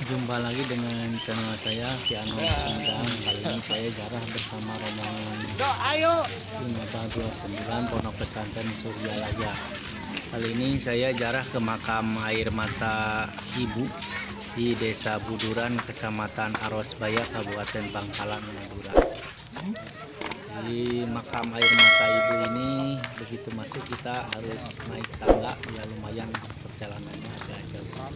Jumpa lagi dengan channel saya Kiano Sundang. Kali ini saya jarah bersama rombongan 1529 Pondok Pesantren Surya Laya. Kali ini saya jarah ke makam air mata ibu di Desa Buduran, Kecamatan Arosbaya, Kabupaten Bangkalan, Madura. Di makam air mata ibu ini begitu masuk kita harus naik tangga, ya lumayan perjalanannya agak jauh.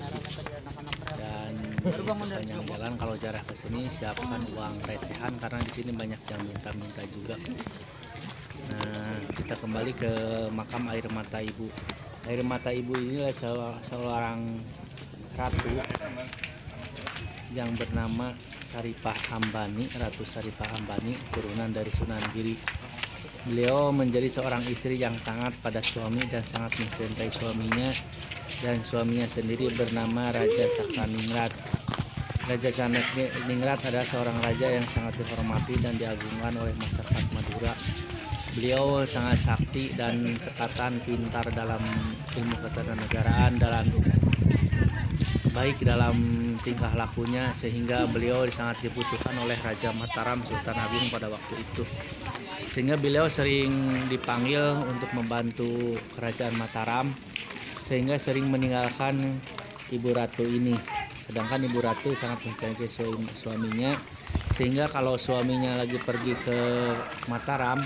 Dan di sepanjang jalan kalau jarah ke sini siapkan uang recehan karena di sini banyak yang minta-minta juga. Nah, kita kembali ke makam air mata ibu. Air mata ibu ini adalah seorang ratu yang bernama Saripah Ambani, Ratu Saripah Ambani, turunan dari Sunan Giri. Beliau menjadi seorang istri yang taat pada suami dan sangat mencintai suaminya, dan suaminya sendiri bernama Raja Cakraningrat. Raja Cakraningrat adalah seorang raja yang sangat dihormati dan diagungkan oleh masyarakat Madura. Beliau sangat sakti dan cekatan, pintar dalam ilmu ketatanegaraan, baik dalam tingkah lakunya, sehingga beliau sangat dibutuhkan oleh Raja Mataram Sultan Agung pada waktu itu. Sehingga beliau sering dipanggil untuk membantu kerajaan Mataram, sehingga sering meninggalkan Ibu Ratu ini. Sedangkan Ibu Ratu sangat mencintai suaminya, sehingga kalau suaminya lagi pergi ke Mataram,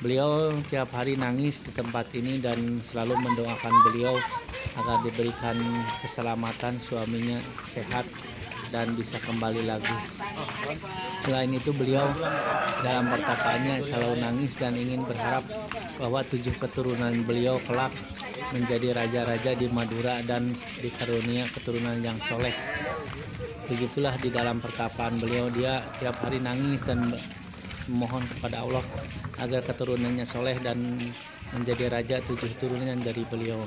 beliau tiap hari nangis di tempat ini dan selalu mendoakan beliau agar diberikan keselamatan, suaminya sehat dan bisa kembali lagi. Selain itu beliau dalam pertapaannya selalu nangis dan ingin berharap bahwa 7 keturunan beliau kelak menjadi raja-raja di Madura dan dikarunia keturunan yang soleh. Begitulah di dalam pertapaan beliau, dia tiap hari nangis dan memohon kepada Allah agar keturunannya soleh dan menjadi raja 7 turunan dari beliau.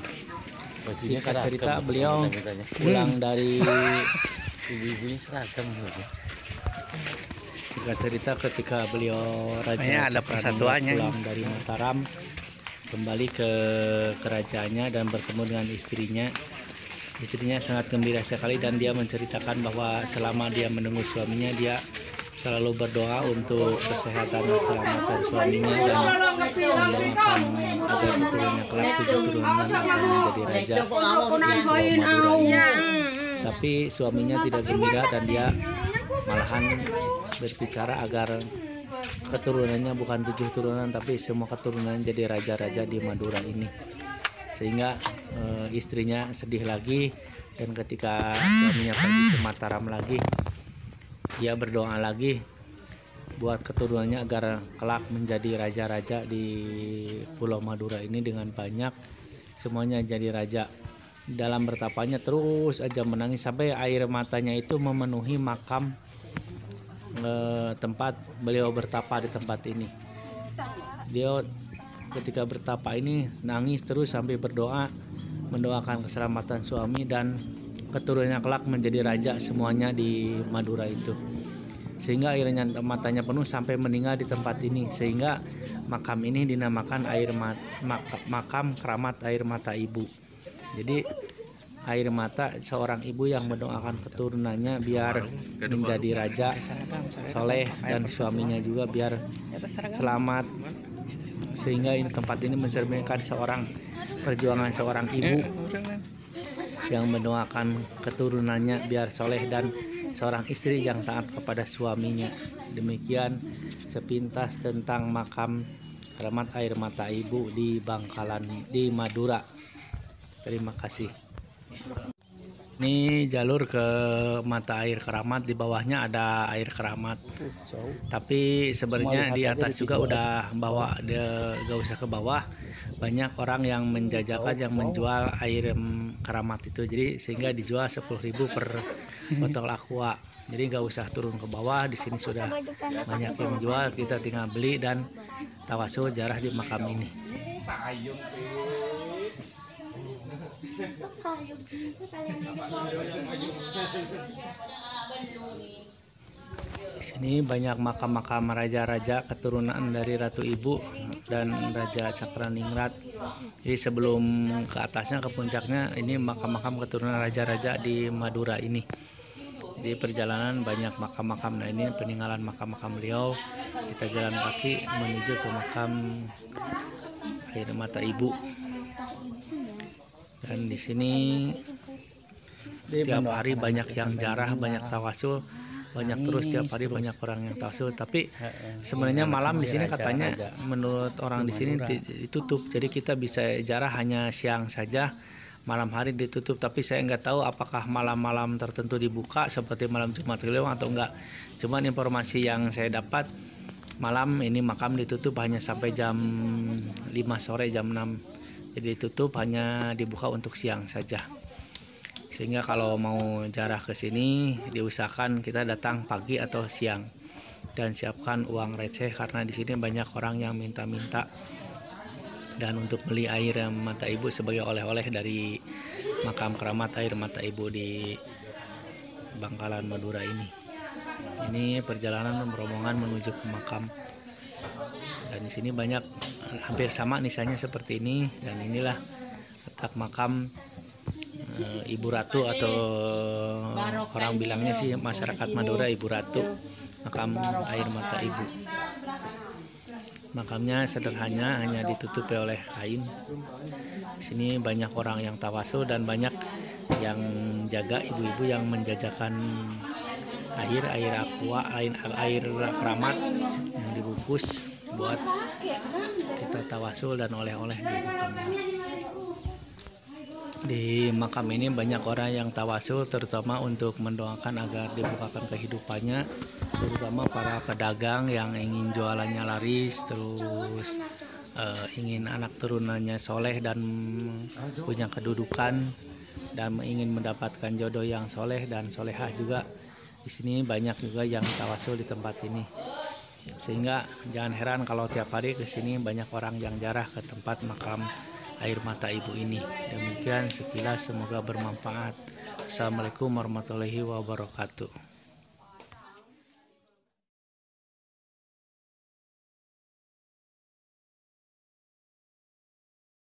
Singkat cerita, beliau pulang dari singkat cerita ketika beliau Raja Cakraningrat pulang dari Mataram, kembali ke kerajaannya dan bertemu dengan istrinya. Istrinya sangat gembira sekali dan dia menceritakan bahwa selama dia menunggu suaminya, dia selalu berdoa untuk kesehatan dan keselamatan suaminya dan mendoakan agar keturunannya kelak 7 turunan akan menjadi raja di Madura ini. Tapi suaminya tidak gembira dan dia malahan berbicara agar keturunannya bukan 7 turunan tapi semua keturunan jadi raja-raja di Madura ini. Sehingga istrinya sedih lagi, dan ketika suaminya pergi ke Mataram lagi, dia berdoa lagi buat keturunannya agar kelak menjadi raja-raja di Pulau Madura ini dengan banyak, semuanya jadi raja. Dalam bertapanya terus aja menangis sampai air matanya itu memenuhi makam tempat beliau bertapa di tempat ini. Dia ketika bertapa ini nangis terus sampai berdoa mendoakan keselamatan suami dan keturunannya kelak menjadi raja semuanya di Madura itu. Sehingga airnya matanya penuh sampai meninggal di tempat ini, sehingga makam ini dinamakan makam keramat air mata ibu. Jadi air mata seorang ibu yang mendoakan keturunannya biar menjadi raja soleh dan suaminya juga biar selamat. Sehingga ini tempat ini mencerminkan perjuangan seorang ibu yang mendoakan keturunannya biar soleh dan seorang istri yang taat kepada suaminya. Demikian sepintas tentang makam keramat air mata ibu di Bangkalan di Madura. Terima kasih. Ini jalur ke mata air keramat, di bawahnya ada air keramat. Tapi sebenarnya di atas juga udah bawa, gak usah ke bawah. Banyak orang yang menjajakan, yang menjual air keramat itu, jadi sehingga dijual 10.000 per botol aqua. Jadi nggak usah turun ke bawah, di sini sudah banyak yang menjual, kita tinggal beli dan tawasul jarah di makam ini. Di sini banyak makam-makam raja-raja keturunan dari Ratu Ibu dan Raja Cakraningrat. Jadi sebelum ke atasnya, ke puncaknya, ini makam-makam keturunan raja-raja di Madura ini. Di perjalanan banyak makam-makam. Nah, ini peninggalan makam-makam beliau. Kita jalan kaki menuju ke makam Air Mata Ibu. Dan di sini tiap hari banyak yang jarah, banyak tawasul, banyak terus tiap hari banyak orang yang tawasul. Tapi sebenarnya malam di sini katanya menurut orang di sini ditutup. Jadi kita bisa jarah hanya siang saja. Malam hari ditutup, tapi saya nggak tahu apakah malam-malam tertentu dibuka seperti malam Jumat Kliwon atau enggak. Cuman informasi yang saya dapat malam ini makam ditutup hanya sampai jam 5 sore, jam 6. Jadi ditutup, hanya dibuka untuk siang saja. Sehingga kalau mau jarah ke sini diusahakan kita datang pagi atau siang dan siapkan uang receh karena di sini banyak orang yang minta-minta. Dan untuk beli air mata ibu sebagai oleh-oleh dari makam keramat air mata ibu di Bangkalan Madura ini. Ini perjalanan rombongan menuju ke makam. Dan di sini banyak hampir sama nisannya seperti ini. Dan inilah letak makam Ibu Ratu atau orang bilangnya sih masyarakat Madura Ibu Ratu, makam air mata ibu. Makamnya sederhana, hanya ditutupi oleh kain. Di sini banyak orang yang tawasul dan banyak yang jaga, ibu-ibu yang menjajakan air aqua, air keramat yang dibungkus buat kita tawasul dan oleh-oleh di makam ini. Di makam ini banyak orang yang tawasul, terutama untuk mendoakan agar dibukakan kehidupannya, terutama para pedagang yang ingin jualannya laris, terus ingin anak turunannya soleh dan punya kedudukan, dan ingin mendapatkan jodoh yang soleh dan solehah juga. Di sini banyak juga yang tawasul di tempat ini, sehingga jangan heran kalau tiap hari ke sini banyak orang yang jarah ke tempat makam air mata ibu ini. Demikian sekilas, semoga bermanfaat. Assalamualaikum warahmatullahi wabarakatuh.